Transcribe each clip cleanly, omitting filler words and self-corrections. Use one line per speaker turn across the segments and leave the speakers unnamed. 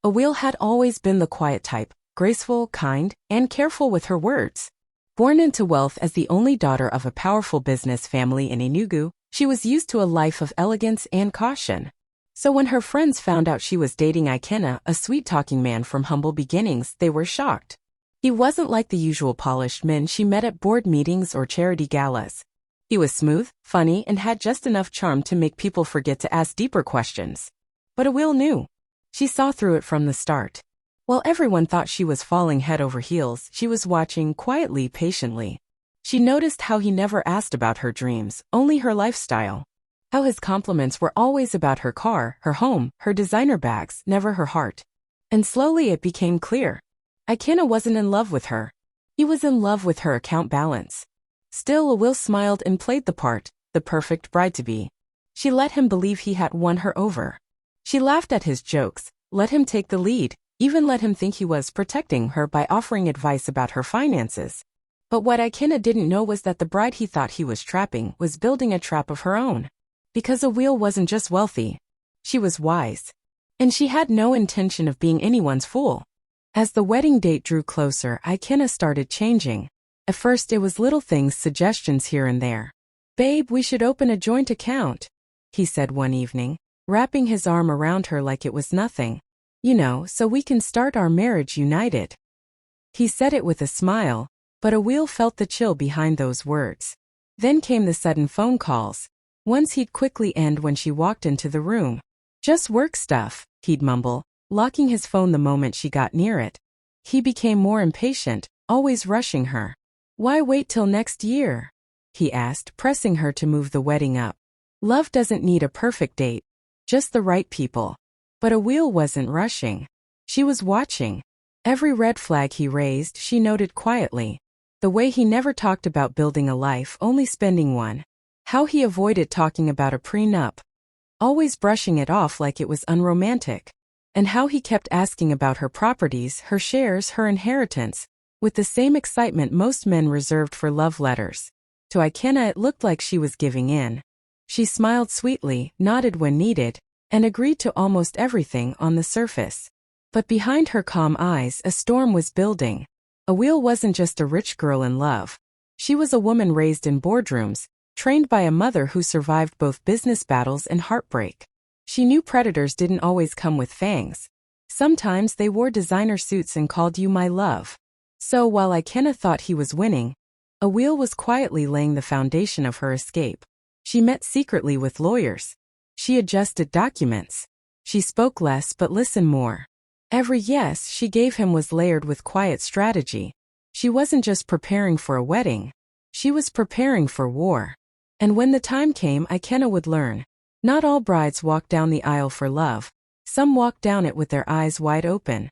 Awele had always been the quiet type, graceful, kind, and careful with her words. Born into wealth as the only daughter of a powerful business family in Enugu, she was used to a life of elegance and caution. So when her friends found out she was dating Ikenna, a sweet-talking man from humble beginnings, they were shocked. He wasn't like the usual polished men she met at board meetings or charity galas. He was smooth, funny, and had just enough charm to make people forget to ask deeper questions. But Awele knew. She saw through it from the start. While everyone thought she was falling head over heels, she was watching quietly, patiently. She noticed how he never asked about her dreams, only her lifestyle. How his compliments were always about her car, her home, her designer bags, never her heart. And slowly it became clear. Ikenna wasn't in love with her. He was in love with her account balance. Still, Awele smiled and played the part, the perfect bride-to-be. She let him believe he had won her over. She laughed at his jokes, let him take the lead, even let him think he was protecting her by offering advice about her finances. But what Ikenna didn't know was that the bride he thought he was trapping was building a trap of her own. Because Awele wasn't just wealthy. She was wise. And she had no intention of being anyone's fool. As the wedding date drew closer, Ikenna started changing. At first it was little things, suggestions here and there. "Babe, we should open a joint account," he said one evening, wrapping his arm around her like it was nothing. "You know, so we can start our marriage united." He said it with a smile, but Awele felt the chill behind those words. Then came the sudden phone calls. Once he'd quickly end when she walked into the room. "Just work stuff," he'd mumble, locking his phone the moment she got near it. He became more impatient, always rushing her. "Why wait till next year?" he asked, pressing her to move the wedding up. Love doesn't need a perfect date, just the right people. But Awele wasn't rushing. She was watching. Every red flag he raised, she noted quietly. The way he never talked about building a life, only spending one. How he avoided talking about a prenup. Always brushing it off like it was unromantic. And how he kept asking about her properties, her shares, her inheritance, with the same excitement most men reserved for love letters. To Ikenna it looked like she was giving in. She smiled sweetly, nodded when needed, and agreed to almost everything on the surface. But behind her calm eyes a storm was building. Awele wasn't just a rich girl in love. She was a woman raised in boardrooms, trained by a mother who survived both business battles and heartbreak. She knew predators didn't always come with fangs. Sometimes they wore designer suits and called you my love. So while Ikenna thought he was winning, Awele was quietly laying the foundation of her escape. She met secretly with lawyers. She adjusted documents. She spoke less but listened more. Every yes she gave him was layered with quiet strategy. She wasn't just preparing for a wedding. She was preparing for war. And when the time came, Ikenna would learn. Not all brides walk down the aisle for love. Some walk down it with their eyes wide open.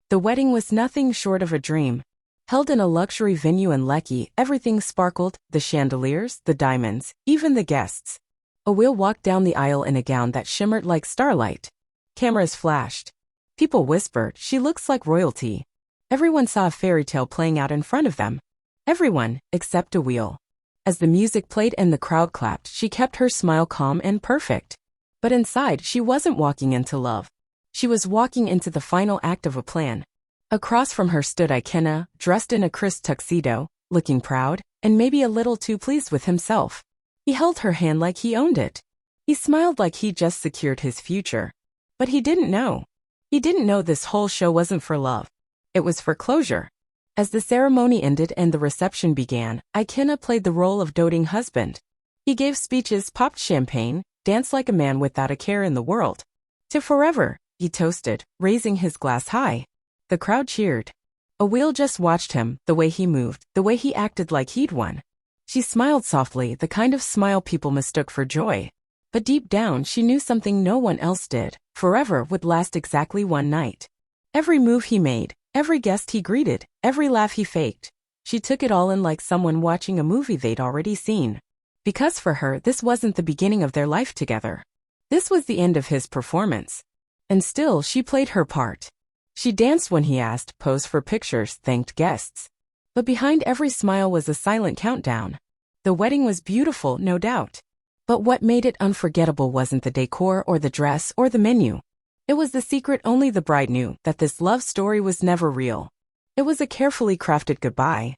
The wedding was nothing short of a dream. Held in a luxury venue in Lekki, everything sparkled, the chandeliers, the diamonds, even the guests. Awele walked down the aisle in a gown that shimmered like starlight. Cameras flashed. People whispered, "She looks like royalty." Everyone saw a fairy tale playing out in front of them. Everyone, except Awele. As the music played and the crowd clapped, she kept her smile calm and perfect. But inside, she wasn't walking into love. She was walking into the final act of a plan. Across from her stood Ikenna, dressed in a crisp tuxedo, looking proud, and maybe a little too pleased with himself. He held her hand like he owned it. He smiled like he'd just secured his future. But he didn't know. He didn't know this whole show wasn't for love. It was for closure. As the ceremony ended and the reception began, Ikenna played the role of doting husband. He gave speeches, popped champagne, danced like a man without a care in the world. "To forever," he toasted, raising his glass high. The crowd cheered. Awele just watched him, the way he moved, the way he acted like he'd won. She smiled softly, the kind of smile people mistook for joy. But deep down she knew something no one else did. Forever would last exactly one night. Every move he made, every guest he greeted, every laugh he faked, she took it all in like someone watching a movie they'd already seen. Because for her, this wasn't the beginning of their life together. This was the end of his performance. And still, she played her part. She danced when he asked, posed for pictures, thanked guests. But behind every smile was a silent countdown. The wedding was beautiful, no doubt. But what made it unforgettable wasn't the decor or the dress or the menu. It was the secret only the bride knew, that this love story was never real. It was a carefully crafted goodbye.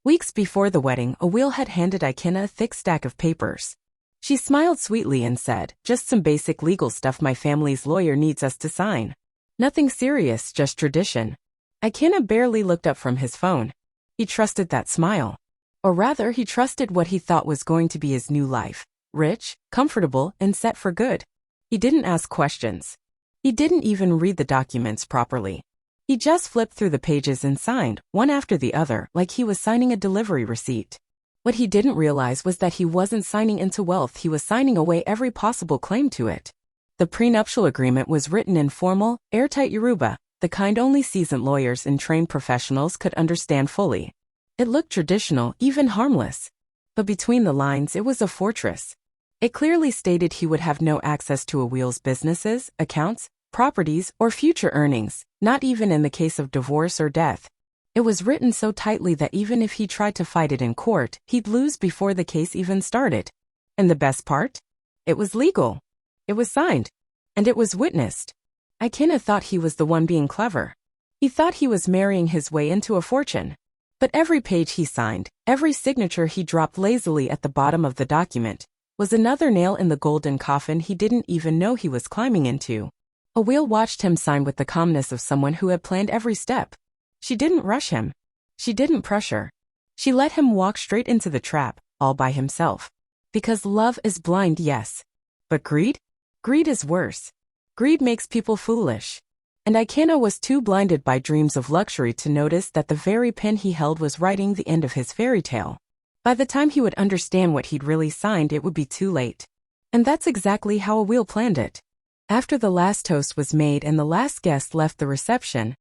Weeks before the wedding, Awele had handed Ikenna a thick stack of papers. She smiled sweetly and said, "Just some basic legal stuff my family's lawyer needs us to sign. Nothing serious, just tradition." Ikenna barely looked up from his phone. He trusted that smile. Or rather, he trusted what he thought was going to be his new life. Rich, comfortable, and set for good. He didn't ask questions. He didn't even read the documents properly. He just flipped through the pages and signed, one after the other, like he was signing a delivery receipt. What he didn't realize was that he wasn't signing into wealth, he was signing away every possible claim to it. The prenuptial agreement was written in formal, airtight Yoruba, the kind only seasoned lawyers and trained professionals could understand fully. It looked traditional, even harmless. But between the lines, it was a fortress. It clearly stated he would have no access to Awele's businesses, accounts, properties, or future earnings, not even in the case of divorce or death. It was written so tightly that even if he tried to fight it in court, he'd lose before the case even started. And the best part? It was legal. It was signed. And it was witnessed. Ikenna thought he was the one being clever. He thought he was marrying his way into a fortune. But every page he signed, every signature he dropped lazily at the bottom of the document, was another nail in the golden coffin he didn't even know he was climbing into. Awele watched him sign with the calmness of someone who had planned every step. She didn't rush him. She didn't pressure. She let him walk straight into the trap, all by himself. Because love is blind, yes. But greed? Greed is worse. Greed makes people foolish. And Ikenna was too blinded by dreams of luxury to notice that the very pen he held was writing the end of his fairy tale. By the time he would understand what he'd really signed, it would be too late. And that's exactly how Awele planned it. After the last toast was made and the last guest left the reception,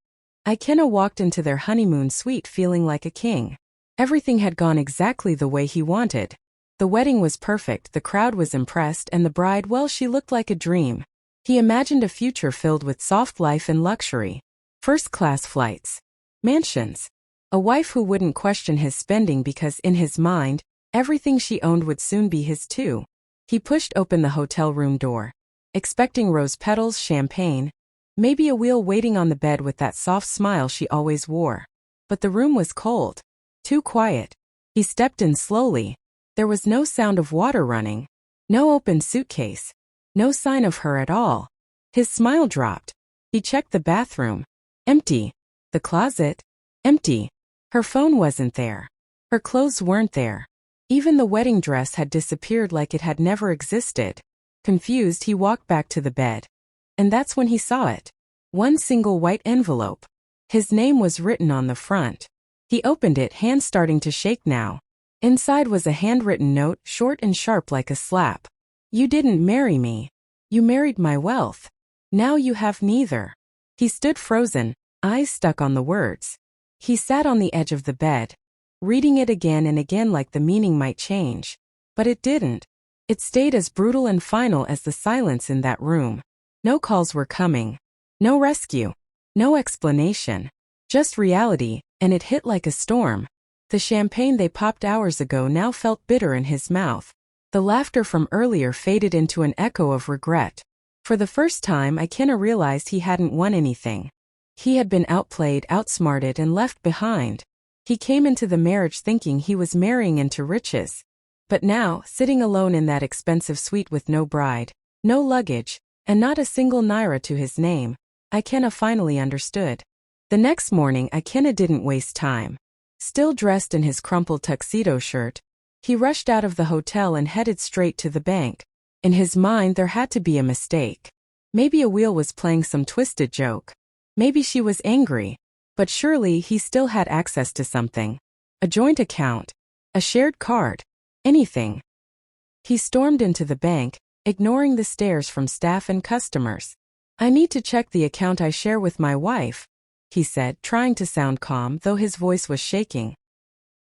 Ikenna walked into their honeymoon suite feeling like a king. Everything had gone exactly the way he wanted. The wedding was perfect, the crowd was impressed, and the bride, well, she looked like a dream. He imagined a future filled with soft life and luxury. First-class flights. Mansions. A wife who wouldn't question his spending because, in his mind, everything she owned would soon be his too. He pushed open the hotel room door, expecting rose petals, champagne, maybe Awele waiting on the bed with that soft smile she always wore. But the room was cold. Too quiet. He stepped in slowly. There was no sound of water running. No open suitcase. No sign of her at all. His smile dropped. He checked the bathroom. Empty. The closet. Empty. Her phone wasn't there. Her clothes weren't there. Even the wedding dress had disappeared like it had never existed. Confused, he walked back to the bed. And that's when he saw it. One single white envelope. His name was written on the front. He opened it, hands starting to shake now. Inside was a handwritten note, short and sharp like a slap. "You didn't marry me. You married my wealth. Now you have neither." He stood frozen, eyes stuck on the words. He sat on the edge of the bed, reading it again and again like the meaning might change. But it didn't. It stayed as brutal and final as the silence in that room. No calls were coming. No rescue. No explanation. Just reality, and it hit like a storm. The champagne they popped hours ago now felt bitter in his mouth. The laughter from earlier faded into an echo of regret. For the first time, Ikenna realized he hadn't won anything. He had been outplayed, outsmarted, and left behind. He came into the marriage thinking he was marrying into riches. But now, sitting alone in that expensive suite with no bride, no luggage, and not a single naira to his name, Ikenna finally understood. The next morning, Ikenna didn't waste time. Still dressed in his crumpled tuxedo shirt, he rushed out of the hotel and headed straight to the bank. In his mind, there had to be a mistake. Maybe Awele was playing some twisted joke. Maybe she was angry. But surely he still had access to something. A joint account. A shared card. Anything. He stormed into the bank, ignoring the stares from staff and customers. "I need to check the account I share with my wife," he said, trying to sound calm though his voice was shaking.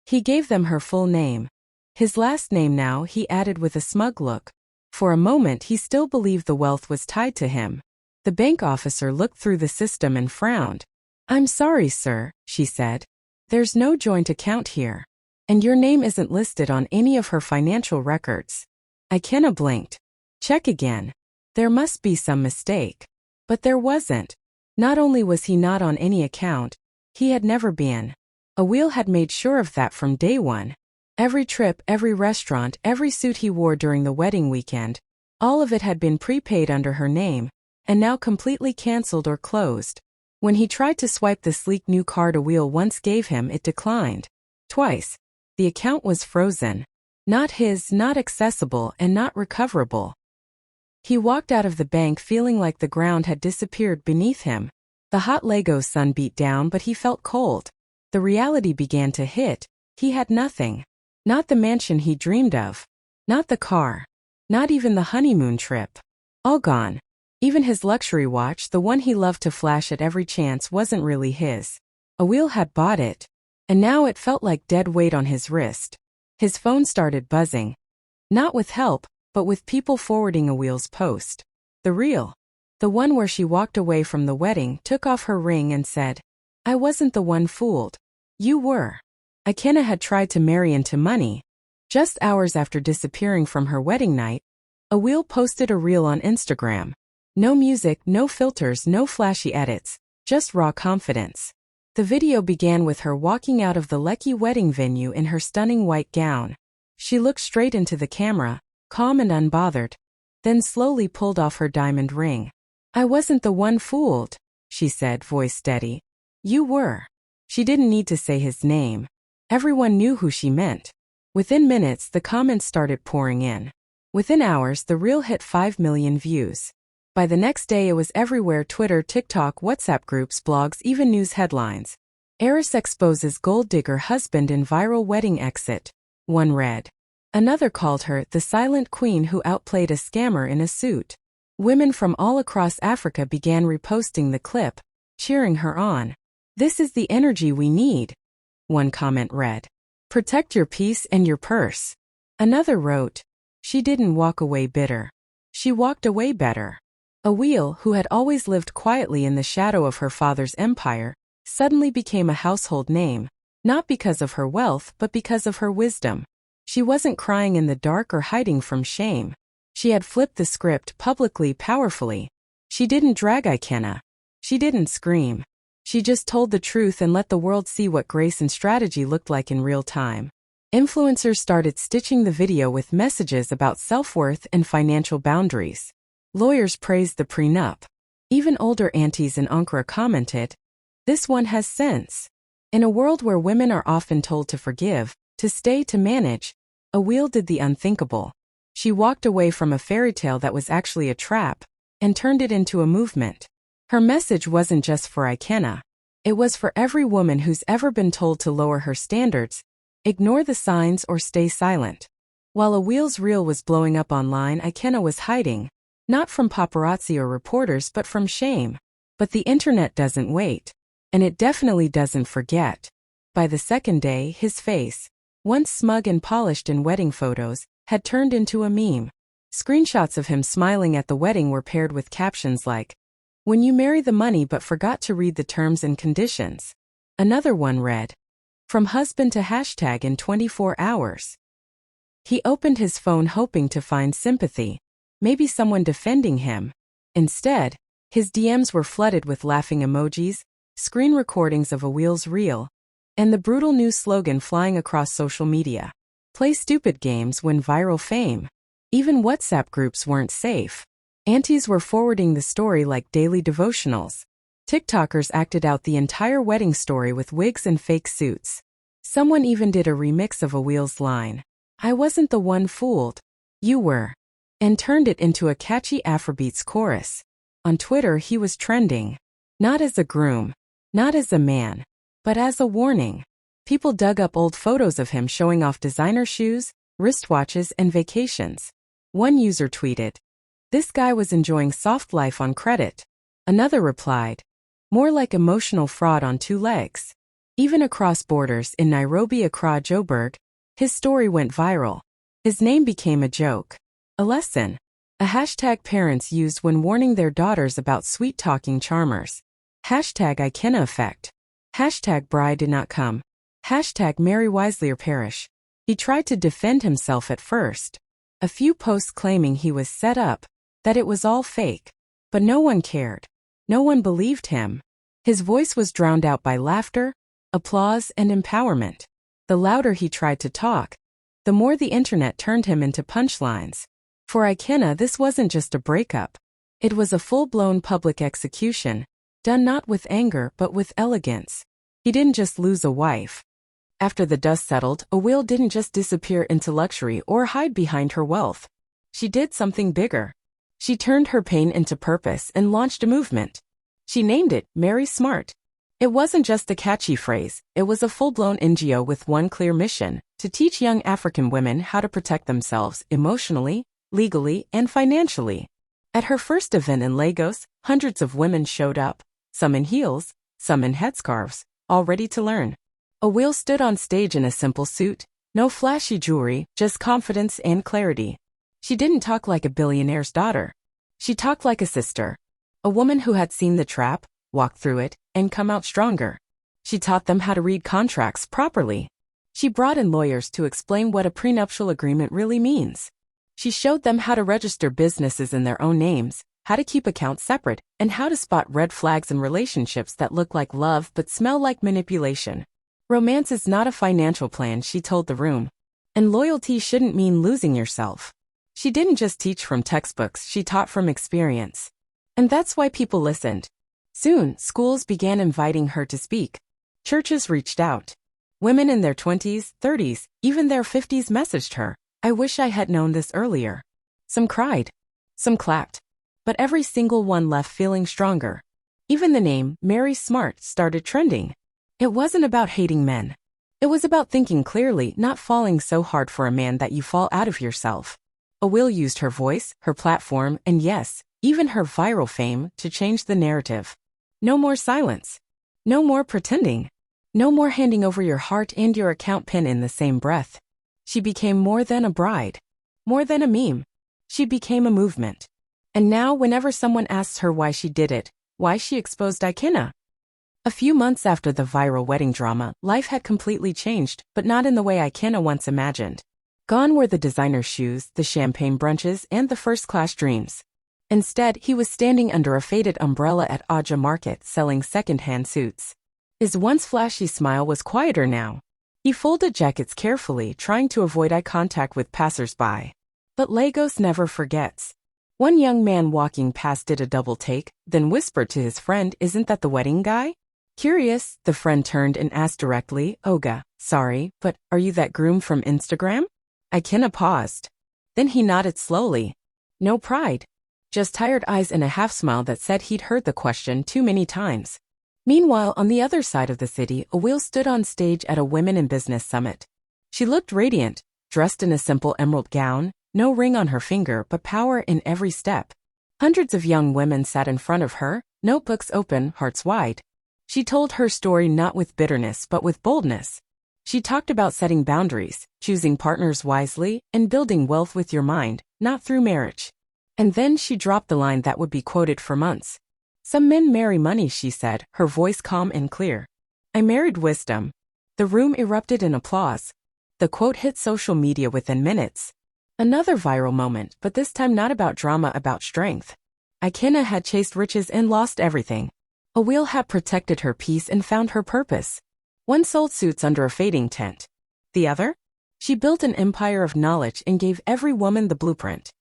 He gave them her full name. His last name now, he added with a smug look. For a moment he still believed the wealth was tied to him. The bank officer looked through the system and frowned. "I'm sorry, sir," she said. "There's no joint account here. And your name isn't listed on any of her financial records." Ikenna blinked. "Check again. There must be some mistake." But there wasn't. Not only was he not on any account, he had never been. Awele had made sure of that from day one. Every trip, every restaurant, every suit he wore during the wedding weekend, all of it had been prepaid under her name, and now completely cancelled or closed. When he tried to swipe the sleek new card Awele once gave him, it declined. Twice. The account was frozen. Not his, not accessible, and not recoverable. He walked out of the bank feeling like the ground had disappeared beneath him. The hot Lego sun beat down, but he felt cold. The reality began to hit. He had nothing. Not the mansion he dreamed of. Not the car. Not even the honeymoon trip. All gone. Even his luxury watch, the one he loved to flash at every chance, wasn't really his. Awele had bought it. And now it felt like dead weight on his wrist. His phone started buzzing. Not with help, but with people forwarding Awele's post. The real. The one where she walked away from the wedding, took off her ring and said, "I wasn't the one fooled. You were." Ikenna had tried to marry into money. Just hours after disappearing from her wedding night, Awele posted a reel on Instagram. No music, no filters, no flashy edits, just raw confidence. The video began with her walking out of the Lekki wedding venue in her stunning white gown. She looked straight into the camera, calm and unbothered, then slowly pulled off her diamond ring. "I wasn't the one fooled," she said, voice steady. "You were." She didn't need to say his name. Everyone knew who she meant. Within minutes, the comments started pouring in. Within hours, the reel hit 5 million views. By the next day, it was everywhere: Twitter, TikTok, WhatsApp groups, blogs, even news headlines. "Heiress exposes gold digger husband in viral wedding exit," one read. Another called her the silent queen who outplayed a scammer in a suit. Women from all across Africa began reposting the clip, cheering her on. "This is the energy we need," one comment read. "Protect your peace and your purse." Another wrote, "She didn't walk away bitter. She walked away better." Awele, who had always lived quietly in the shadow of her father's empire, suddenly became a household name, not because of her wealth but because of her wisdom. She wasn't crying in the dark or hiding from shame. She had flipped the script publicly, powerfully. She didn't drag Ikenna. She didn't scream. She just told the truth and let the world see what grace and strategy looked like in real time. Influencers started stitching the video with messages about self-worth and financial boundaries. Lawyers praised the prenup. Even older aunties and onkra commented, "This one has sense." In a world where women are often told to forgive, to stay, to manage, Awele did the unthinkable. She walked away from a fairy tale that was actually a trap, and turned it into a movement. Her message wasn't just for Ikenna. It was for every woman who's ever been told to lower her standards, ignore the signs, or stay silent. While Awele's reel was blowing up online, Ikenna was hiding, not from paparazzi or reporters but from shame. But the internet doesn't wait. And it definitely doesn't forget. By the second day, his face, once smug and polished in wedding photos, had turned into a meme. Screenshots of him smiling at the wedding were paired with captions like, "When you marry the money but forgot to read the terms and conditions." Another one read, "From husband to hashtag in 24 hours. He opened his phone hoping to find sympathy, maybe someone defending him. Instead, his DMs were flooded with laughing emojis, screen recordings of Awele's reel, and the brutal new slogan flying across social media. "Play stupid games, win viral fame." Even WhatsApp groups weren't safe. Aunties were forwarding the story like daily devotionals. TikTokers acted out the entire wedding story with wigs and fake suits. Someone even did a remix of Awele's line, "I wasn't the one fooled. You were," and turned it into a catchy Afrobeats chorus. On Twitter, he was trending. Not as a groom, not as a man, but as a warning. People dug up old photos of him showing off designer shoes, wristwatches, and vacations. One user tweeted, "This guy was enjoying soft life on credit." Another replied, "More like emotional fraud on two legs." Even across borders in Nairobi, Accra, Joburg, his story went viral. His name became a joke. A lesson. A hashtag parents used when warning their daughters about sweet-talking charmers. Hashtag Ikenna effect. Hashtag bride did not come. Hashtag marry wisely or perish. He tried to defend himself at first. A few posts claiming he was set up, that it was all fake. But no one cared. No one believed him. His voice was drowned out by laughter, applause, and empowerment. The louder he tried to talk, the more the internet turned him into punchlines. For Ikenna, this wasn't just a breakup. It was a full-blown public execution, done not with anger but with elegance. He didn't just lose a wife. After the dust settled, Awele didn't just disappear into luxury or hide behind her wealth. She did something bigger. She turned her pain into purpose and launched a movement. She named it Marry Smart. It wasn't just a catchy phrase, it was a full-blown NGO with one clear mission: to teach young African women how to protect themselves emotionally, legally, and financially. At her first event in Lagos, hundreds of women showed up, some in heels, some in headscarves, all ready to learn. Awele stood on stage in a simple suit, no flashy jewelry, just confidence and clarity. She didn't talk like a billionaire's daughter. She talked like a sister, a woman who had seen the trap, walked through it, and come out stronger. She taught them how to read contracts properly. She brought in lawyers to explain what a prenuptial agreement really means. She showed them how to register businesses in their own names, how to keep accounts separate, and how to spot red flags in relationships that look like love but smell like manipulation. Romance is not a financial plan, she told the room. And loyalty shouldn't mean losing yourself. She didn't just teach from textbooks, she taught from experience. And that's why people listened. Soon, schools began inviting her to speak. Churches reached out. Women in their 20s, 30s, even their 50s messaged her. I wish I had known this earlier. Some cried. Some clapped. But every single one left feeling stronger. Even the name, Marry Smart, started trending. It wasn't about hating men. It was about thinking clearly, not falling so hard for a man that you fall out of yourself. Awele used her voice, her platform, and yes, even her viral fame, to change the narrative. No more silence. No more pretending. No more handing over your heart and your account PIN in the same breath. She became more than a bride. More than a meme. She became a movement. And now, whenever someone asks her why she did it, why she exposed Ikenna. A few months after the viral wedding drama, life had completely changed, but not in the way Ikenna once imagined. Gone were the designer shoes, the champagne brunches, and the first-class dreams. Instead, he was standing under a faded umbrella at Aja Market selling second-hand suits. His once flashy smile was quieter now. He folded jackets carefully, trying to avoid eye contact with passers-by. But Lagos never forgets. One young man walking past did a double take, then whispered to his friend, "Isn't that the wedding guy?" Curious, the friend turned and asked directly, "Oga, sorry, but are you that groom from Instagram?" Ikenna paused. Then he nodded slowly. No pride. Just tired eyes and a half-smile that said he'd heard the question too many times. Meanwhile, on the other side of the city, Awele stood on stage at a Women in Business Summit. She looked radiant, dressed in a simple emerald gown, no ring on her finger but power in every step. Hundreds of young women sat in front of her, notebooks open, hearts wide. She told her story not with bitterness but with boldness. She talked about setting boundaries, choosing partners wisely, and building wealth with your mind, not through marriage. And then she dropped the line that would be quoted for months. "Some men marry money," she said, her voice calm and clear. "I married wisdom." The room erupted in applause. The quote hit social media within minutes. Another viral moment, but this time not about drama, about strength. Ikenna had chased riches and lost everything. Awele had protected her peace and found her purpose. One sold suits under a fading tent. The other? She built an empire of knowledge and gave every woman the blueprint.